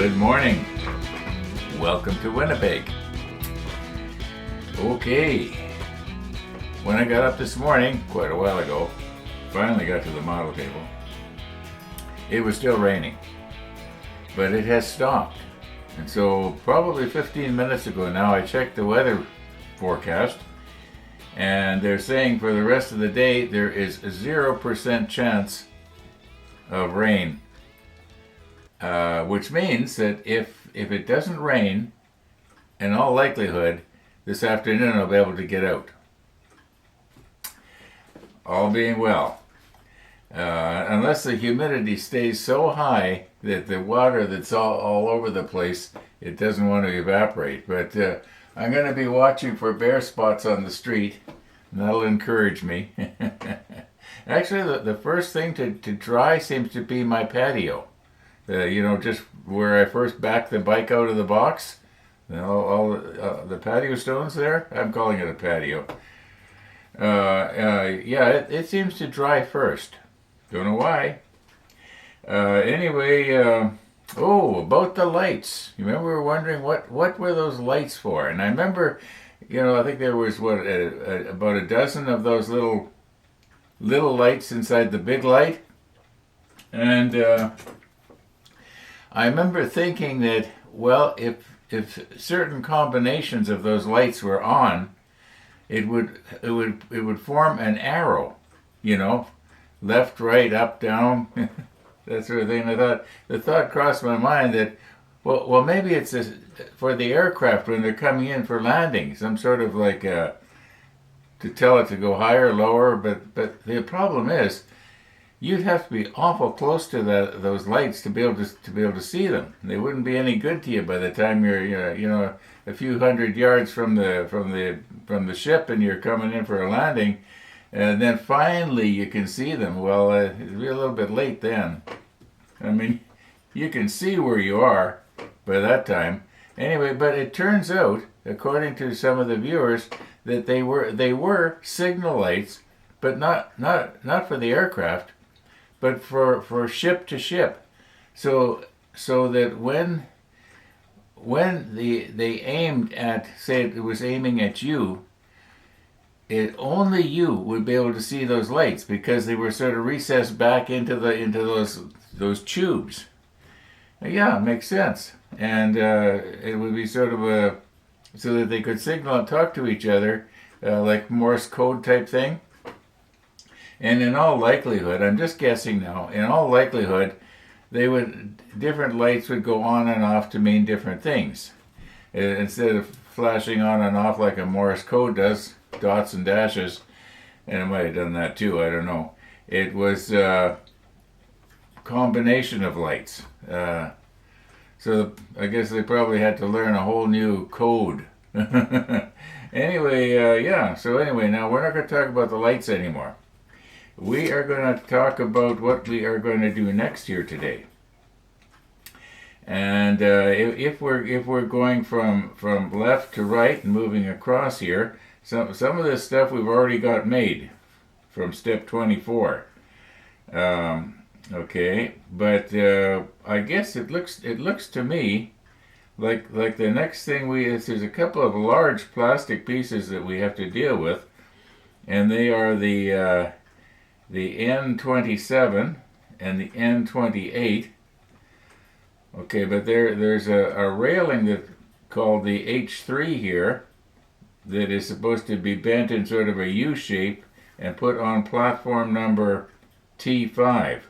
Good morning. Welcome to Winnipeg. Okay. When I got up this morning, quite a while ago, finally got to the model table, it was still raining. But it has stopped. And so probably 15 minutes ago now, I checked the weather forecast, and they're saying for the rest of the day there is a 0% chance of rain. Which means that if it doesn't rain, in all likelihood, this afternoon I'll be able to get out. All being well. Unless the humidity stays so high that the water that's all over the place, it doesn't want to evaporate. But I'm going to be watching for bare spots on the street, and that'll encourage me. Actually, the first thing to dry seems to be my patio. Just where I first backed the bike out of the box, all the patio stones there. I'm calling it a patio. It seems to dry first. Don't know why. Anyway, about the lights. You remember we were wondering what were those lights for? And I remember, I think there was about a dozen of those little lights inside the big light, and I remember thinking that, well, if certain combinations of those lights were on, it would form an arrow, left, right, up, down, that sort of thing. The thought crossed my mind that, well, maybe it's for the aircraft when they're coming in for landing, some sort of like to tell it to go higher, lower. But the problem is, you'd have to be awful close to those lights to be able to see them. They wouldn't be any good to you by the time you're a few hundred yards from the ship and you're coming in for a landing, and then finally you can see them. Well, it'd be a little bit late then. I mean, you can see where you are by that time. Anyway, but it turns out, according to some of the viewers, that they were signal lights, but not for the aircraft, but for ship to ship, so that when they aimed at, say it was aiming at you, only you would be able to see those lights because they were sort of recessed back into those tubes. Yeah, it makes sense, and it would be sort of so that they could signal and talk to each other, like Morse code type thing. And in all likelihood, I'm just guessing now, in all likelihood, different lights would go on and off to mean different things. Instead of flashing on and off like a Morse code does, dots and dashes, and it might have done that too, I don't know. It was a combination of lights. So I guess they probably had to learn a whole new code. Anyway, now we're not going to talk about the lights anymore. We are going to talk about what we are going to do next year today. And if we're going from left to right and moving across here, some of this stuff we've already got made from step 24. Okay, but I guess it looks to me like the next thing there's a couple of large plastic pieces that we have to deal with, and they are the N27 and the N28. Okay, but there's a railing called the H3 here that is supposed to be bent in sort of a U shape and put on platform number T5.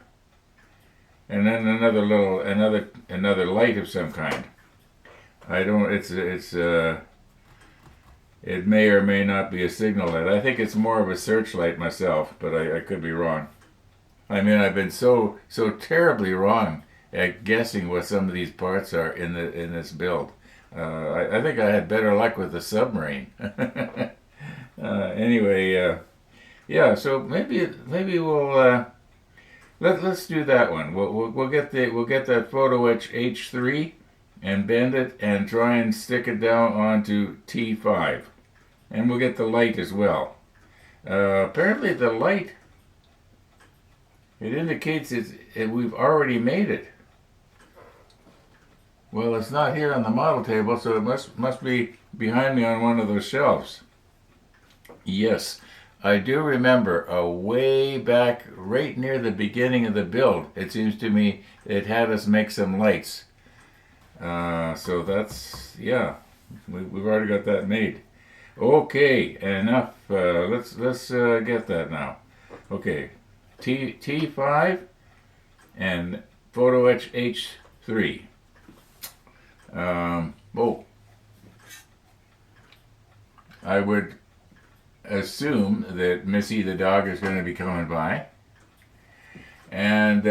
And then another light of some kind. It may or may not be a signal light. I think it's more of a searchlight myself, but I could be wrong. I mean, I've been so terribly wrong at guessing what some of these parts are in this build. I think I had better luck with the submarine. Anyway, so maybe we'll let's do that one. We'll get that photo etch H3 and bend it and try and stick it down onto T5. And we'll get the light as well. Apparently the light, it indicates we've already made it. Well, it's not here on the model table, so it must be behind me on one of those shelves. Yes, I do remember way back, right near the beginning of the build. It seems to me it had us make some lights. So that's yeah, we've already got that made. Okay, enough. Let's get that now. Okay, T5 and photo etch H3. Oh, I would assume that Missy the dog is going to be coming by. And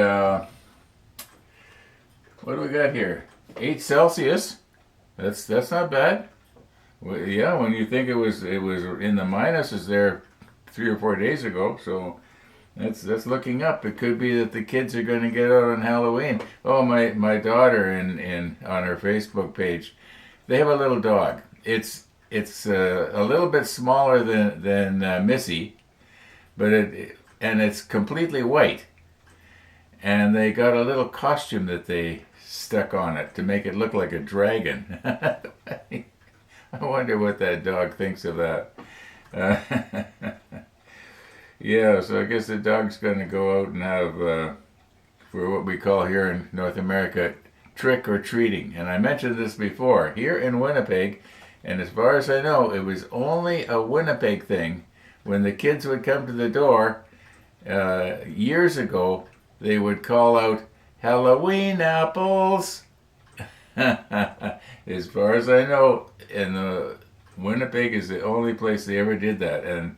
what do we got here? 8 Celsius. That's not bad. Well, yeah, when you think it was in the minuses there 3 or 4 days ago, so that's looking up. It could be that the kids are going to get out on Halloween. Oh, my daughter in on her Facebook page, they have a little dog. It's a little bit smaller than Missy, but it's completely white. And they got a little costume that they stuck on it to make it look like a dragon. I wonder what that dog thinks of that. Uh, yeah, so I guess the dog's going to go out and have, for what we call here in North America, trick or treating. And I mentioned this before. Here in Winnipeg, and as far as I know, it was only a Winnipeg thing. When the kids would come to the door years ago, they would call out, "Halloween apples!" As far as I know, Winnipeg is the only place they ever did that. And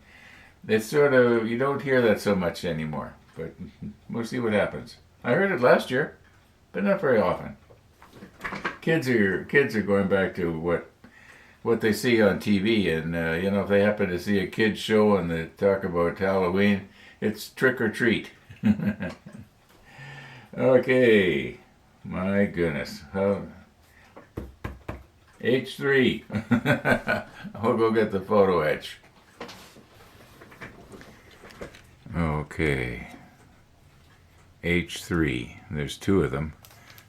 it's sort of, you don't hear that so much anymore. But we'll see what happens. I heard it last year, but not very often. Kids are going back to what they see on TV, and if they happen to see a kids show and they talk about Halloween, it's trick or treat. Okay, my goodness. H3. I'll go get the photo etch. Okay. H3. There's 2 of them.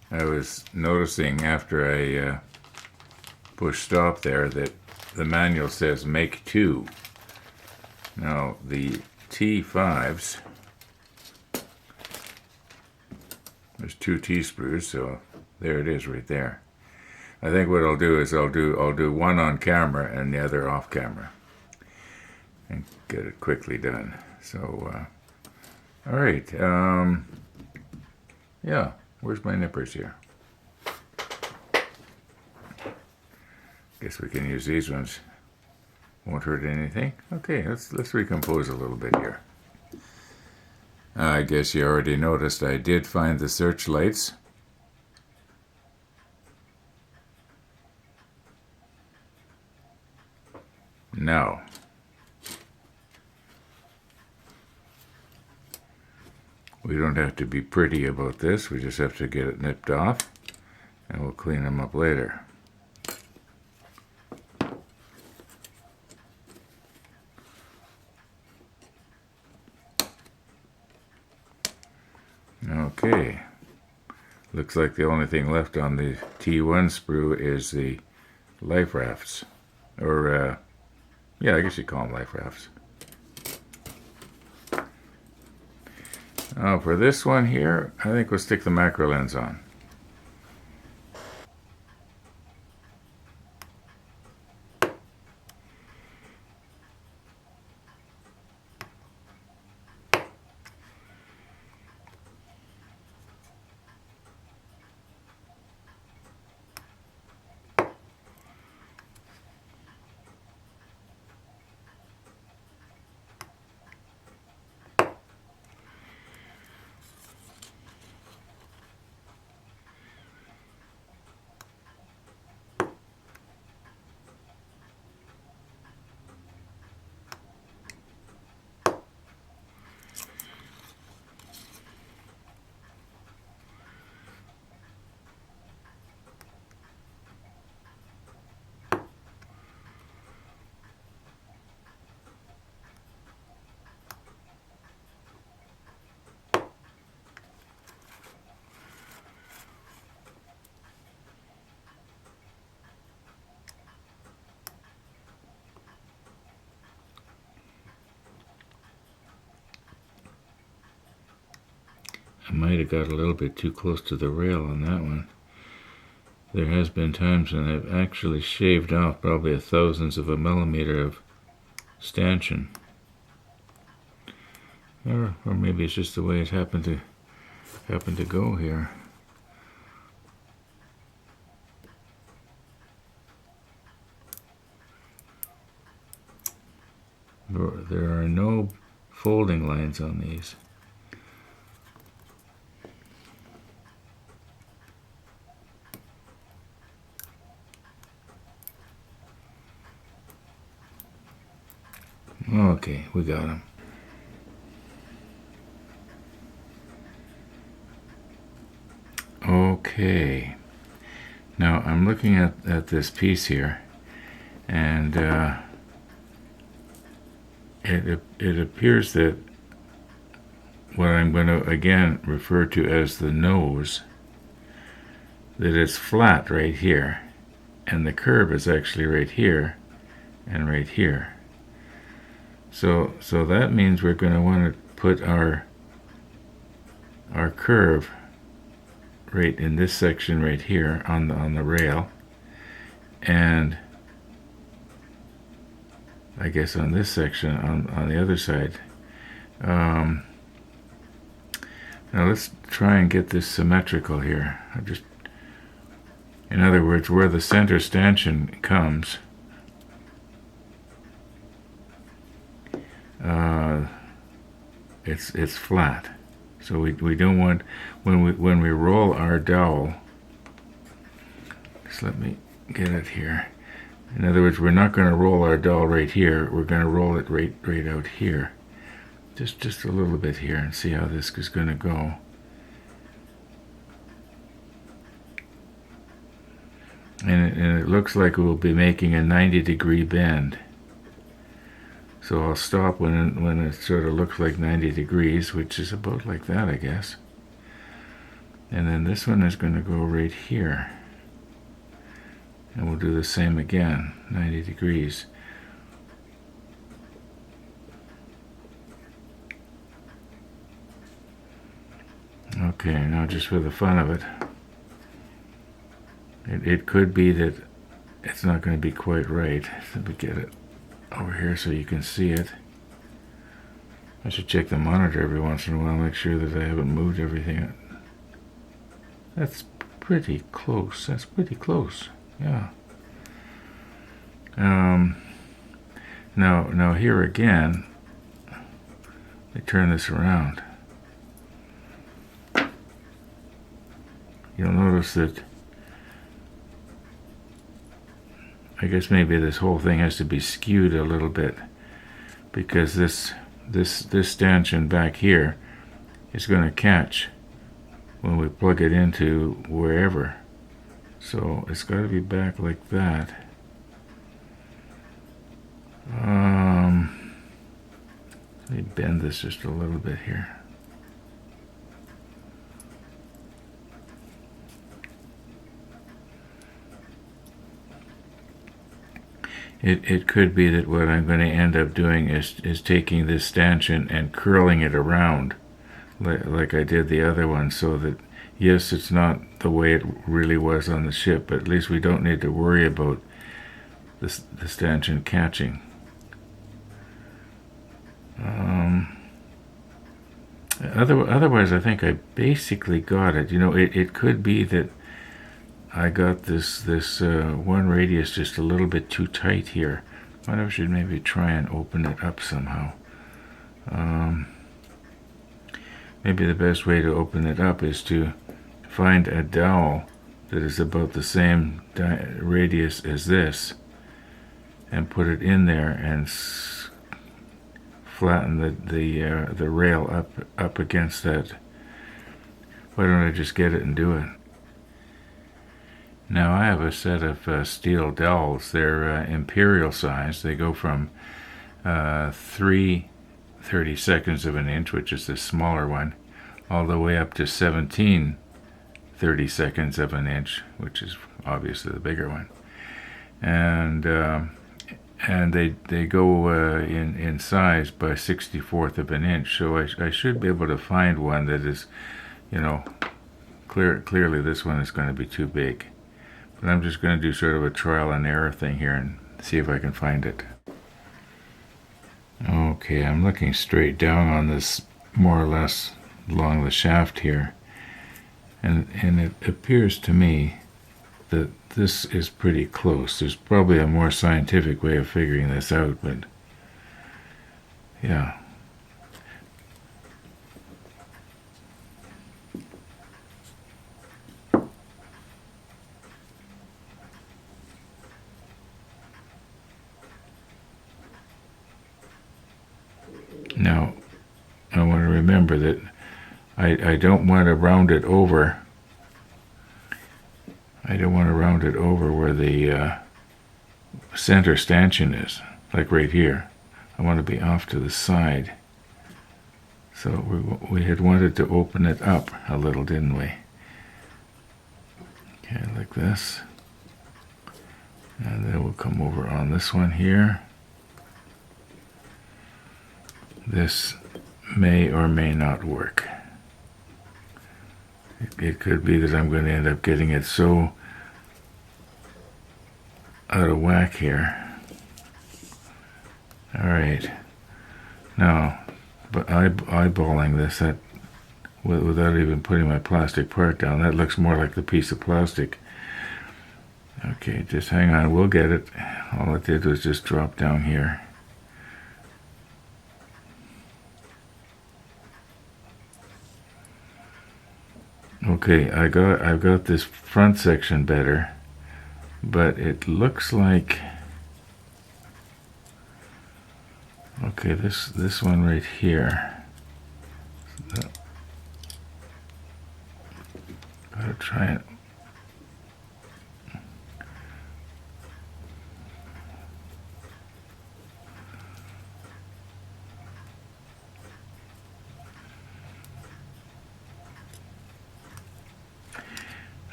I was noticing after I push stop there that the manual says make 2. Now the T5s, there's 2 T-screws, so there it is right there. I think what I'll do is I'll do one on camera and the other off camera and get it quickly done. So all right, yeah, where's my nippers here? Guess we can use these ones. Won't hurt anything. Okay, let's recompose a little bit here. I guess you already noticed I did find the searchlights. Now, we don't have to be pretty about this. We just have to get it nipped off, and we'll clean them up later. Okay, looks like the only thing left on the T1 sprue is the life rafts, or yeah, I guess you call them life rafts. For this one here, I think we'll stick the macro lens on. might have got a little bit too close to the rail on that one. There has been times when I've actually shaved off probably a thousandth of a millimeter of stanchion. Or maybe it's just the way it happened to go here. There are no folding lines on these. Okay, we got them. Okay, now I'm looking at this piece here, and it appears that what I'm going to again refer to as the nose, that it's flat right here, and the curve is actually right here and right here. So that means we're going to want to put our curve right in this section right here on the rail, and I guess on this section on the other side. Now let's try and get this symmetrical here. In other words, where the center stanchion comes, it's flat. So we don't want, when we roll our dowel, just let me get it here. In other words, we're not going to roll our dowel right here. We're going to roll it right out here, just a little bit here, and see how this is going to go. And it looks like we'll be making a 90-degree bend. So I'll stop when it sort of looks like 90 degrees, which is about like that, I guess. And then this one is going to go right here. And we'll do the same again, 90 degrees. Okay, now just for the fun of it, it could be that it's not going to be quite right. Let me get it over here so you can see it. I should check the monitor every once in a while, make sure that I haven't moved everything. That's pretty close. That's pretty close. Yeah. Now here again, let me turn this around. You'll notice that I guess maybe this whole thing has to be skewed a little bit, because this stanchion back here is going to catch when we plug it into wherever. So it's got to be back like that. Let me bend this just a little bit here. It could be that what I'm going to end up doing is taking this stanchion and curling it around like I did the other one, so that, yes, it's not the way it really was on the ship, but at least we don't need to worry about the stanchion catching. Otherwise, I think I basically got it. You know, it could be that I got this one radius just a little bit too tight here. I wonder if I should maybe try and open it up somehow. Maybe the best way to open it up is to find a dowel that is about the same radius as this, and put it in there and flatten the rail up against that. Why don't I just get it and do it? Now I have a set of steel dowels. They're imperial size. They go from 3 32nds of an inch, which is the smaller one, all the way up to 17 32nds of an inch, which is obviously the bigger one. And they go in size by 1/64 of an inch. So I should be able to find one that is, you know, clearly this one is going to be too big. But I'm just going to do sort of a trial and error thing here and see if I can find it. Okay, I'm looking straight down on this, more or less along the shaft here, and it appears to me that this is pretty close. There's probably a more scientific way of figuring this out, but yeah. Now, I want to remember that I don't want to round it over. I don't want to round it over where the center stanchion is, like right here. I want to be off to the side. So we had wanted to open it up a little, didn't we? Okay, like this. And then we'll come over on this one here. This may or may not work. It could be that I'm going to end up getting it so out of whack here. All right. Now, but eyeballing this, that without even putting my plastic part down, that looks more like the piece of plastic. Okay, just hang on. We'll get it. All it did was just drop down here. Okay, I've got this front section better, but it looks like, okay, this one right here. Gotta try it.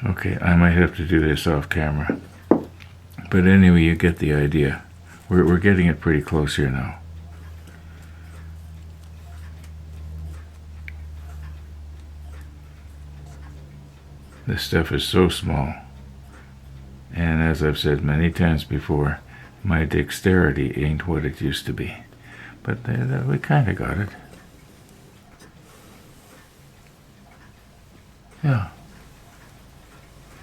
Okay, I might have to do this off camera. But anyway, you get the idea. We're getting it pretty close here now. This stuff is so small. And as I've said many times before, my dexterity ain't what it used to be. But we kind of got it. Yeah.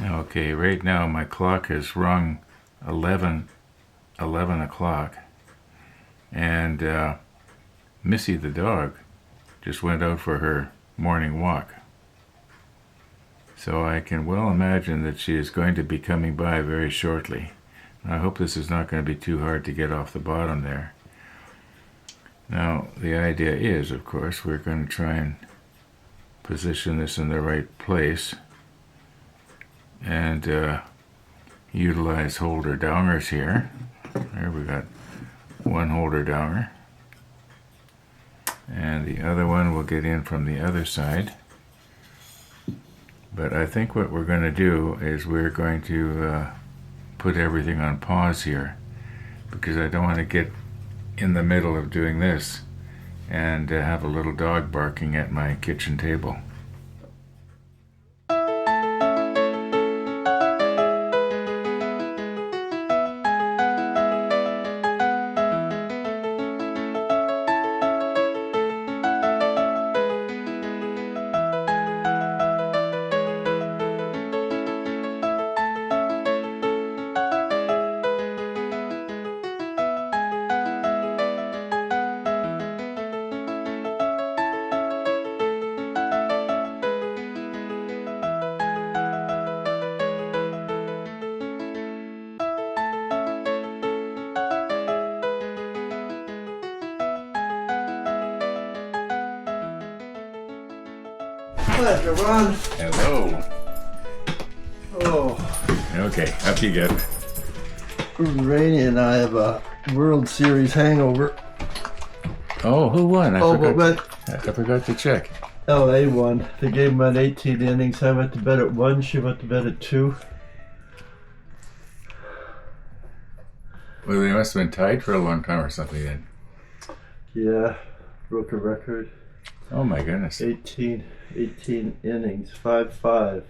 Okay, right now my clock has rung 11 o'clock, and Missy the dog just went out for her morning walk. So I can well imagine that she is going to be coming by very shortly. I hope this is not going to be too hard to get off the bottom there. Now, the idea is, of course, we're going to try and position this in the right place and utilize holder dowers here. There we got one holder dower, and the other one will get in from the other side. But I think what we're going to do is we're going to put everything on pause here, because I don't want to get in the middle of doing this and have a little dog barking at my kitchen table. Hi, Ron. Hello. Oh. Okay, up you get. Rainey and I have a World Series hangover. Oh, who won? I But forgot to check. LA won. The game went 18 innings. I went to bed at 1. She went to bed at 2. Well, they must have been tied for a long time or something then. Yeah, broke a record. Oh my goodness. 18 innings, 5-5.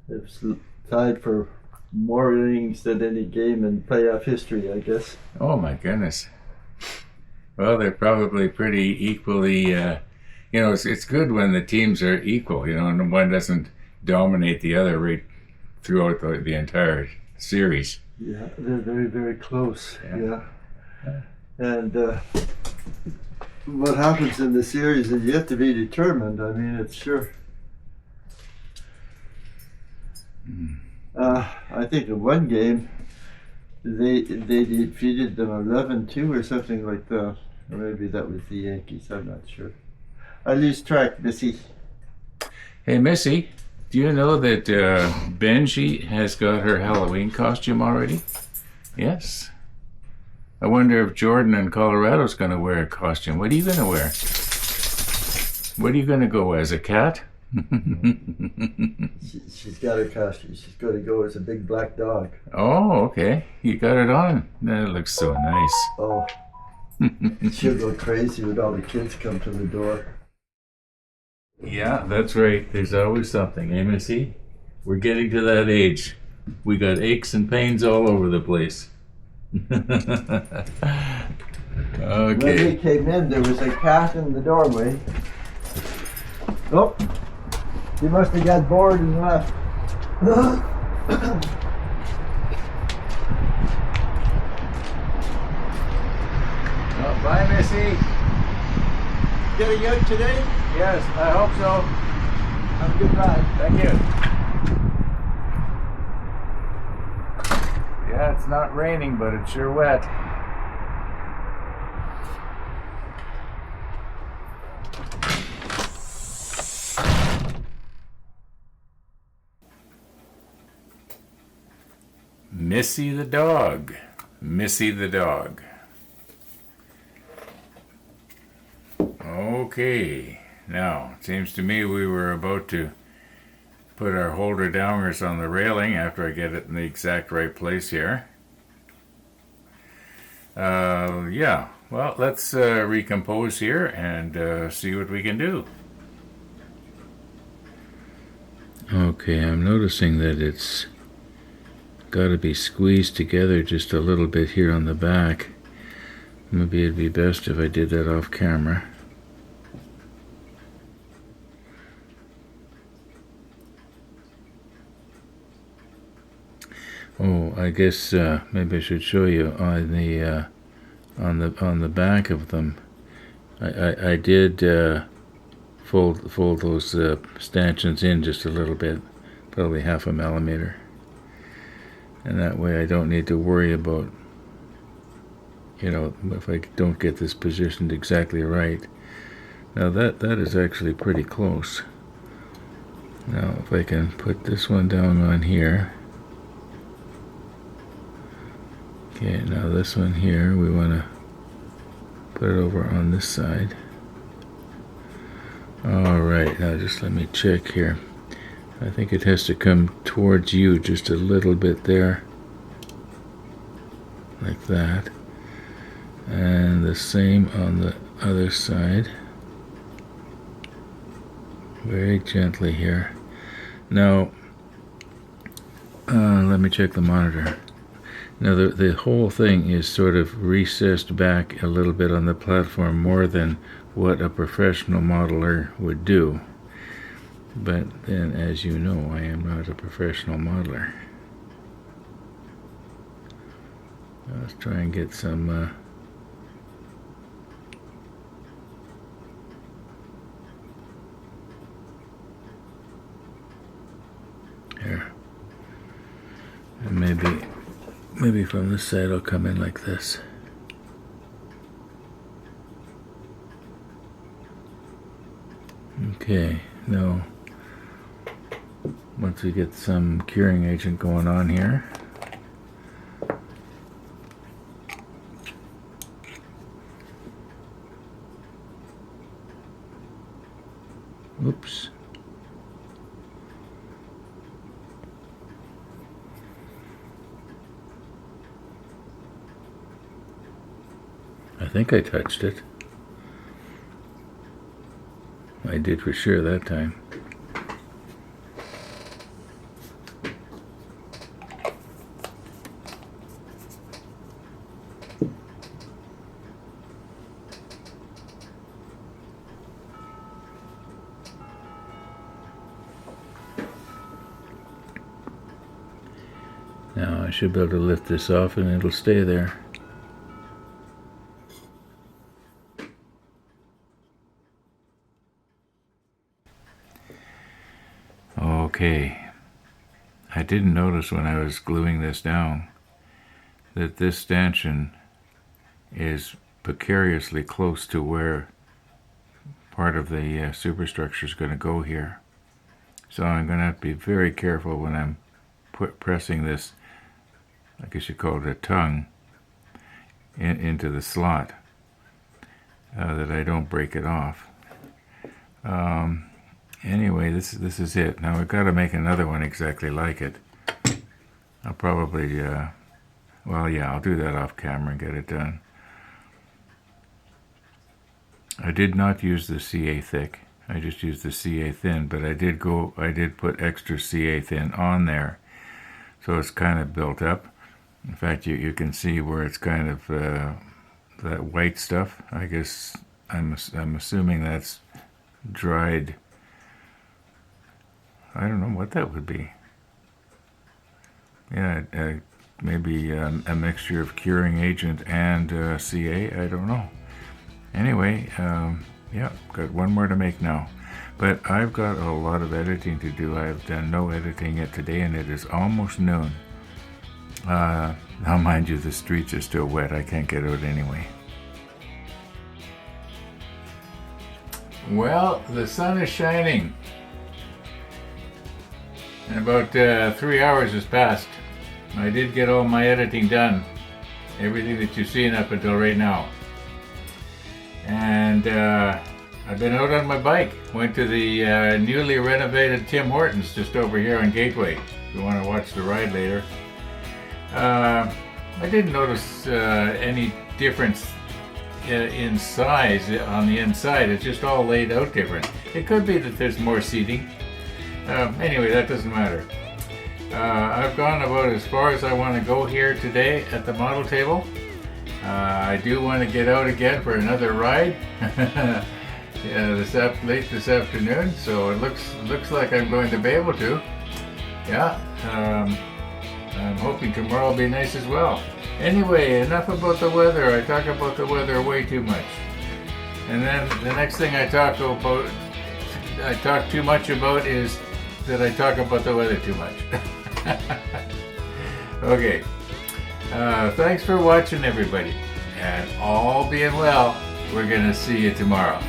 It's tied for more innings than any game in playoff history, I guess. Oh my goodness. Well, they're probably pretty equally. It's good when the teams are equal. And one doesn't dominate the other right throughout the entire series. Yeah, they're very, very close. Yeah. And what happens in the series is yet to be determined. I mean, it's sure. I think in one game they defeated them 11-2 or something like that. Or maybe that was the Yankees. I'm not sure. I lose track, Missy. Hey, Missy, do you know that Benji has got her Halloween costume already? Yes. I wonder if Jordan in Colorado's going to wear a costume. What are you going to wear? What are you going to go as, a cat? She's got her costume. She's going to go as a big black dog. Oh, okay. You got it on. That looks so nice. Oh, she'll go crazy when all the kids come to the door. Yeah, that's right. There's always something, eh, Missy? We're getting to that age. We got aches and pains all over the place. When we Okay. came in, there was a cat in the doorway. Oh, he must have got bored and left. Oh, bye, Missy. Getting out today? Yes, I hope so. Have a good ride. Thank you. Yeah, it's not raining, but it's sure wet. Missy the dog. Missy the dog. Okay. Now, it seems to me we were about to put our holder downers on the railing after I get it in the exact right place here. Yeah. Well, let's recompose here and see what we can do. Okay, I'm noticing that it's got to be squeezed together just a little bit here on the back. Maybe it'd be best if I did that off camera. Oh, I guess maybe I should show you on the back of them. I did fold those stanchions in just a little bit, probably 1/2 millimeter, and that way I don't need to worry about, if I don't get this positioned exactly right. Now that is actually pretty close. Now if I can put this one down on here. Okay, now this one here, we want to put it over on this side. Alright, now just let me check here. I think it has to come towards you just a little bit there. Like that. And the same on the other side. Very gently here. Now, let me check the monitor. Now the whole thing is sort of recessed back a little bit on the platform more than what a professional modeler would do. But then, as you know, I am not a professional modeler. Let's try and get some here. And maybe from this side I'll come in like this. Okay, now once we get some curing agent going on here, oops. I think I touched it. I did for sure that time. Now I should be able to lift this off and it'll stay there. Okay, I didn't notice when I was gluing this down that this stanchion is precariously close to where part of the superstructure is going to go here. So I'm going to have to be very careful when I'm pressing this, I guess you call it a tongue, into the slot, that I don't break it off. Anyway, this is it. Now we've got to make another one exactly like it. I'll probably, well, yeah, I'll do that off camera and get it done. I did not use the CA thick. I just used the CA thin, but I did put extra CA thin on there, so it's kind of built up. In fact, you can see where it's kind of that white stuff. I guess I'm assuming that's dried. I don't know what that would be. Yeah, maybe a mixture of curing agent and CA. I don't know. Anyway, yeah, got one more to make now. But I've got a lot of editing to do. I've done no editing yet today, and it is almost noon. Now, mind you, the streets are still wet. I can't get out anyway. Well, the sun is shining. And about 3 hours has passed. I did get all my editing done. Everything that you've seen up until right now. And I've been out on my bike. Went to the newly renovated Tim Hortons just over here on Gateway. If you want to watch the ride later. I didn't notice any difference in size on the inside. It's just all laid out different. It could be that there's more seating. Anyway, that doesn't matter. I've gone about as far as I want to go here today at the model table. I do want to get out again for another ride late this afternoon, so it looks like I'm going to be able to. Yeah, I'm hoping tomorrow will be nice as well. Anyway, enough about the weather. I talk about the weather way too much. And then the next thing I talk too much about is that I talk about the weather too much. Okay. Thanks for watching, everybody. And all being well, we're going to see you tomorrow.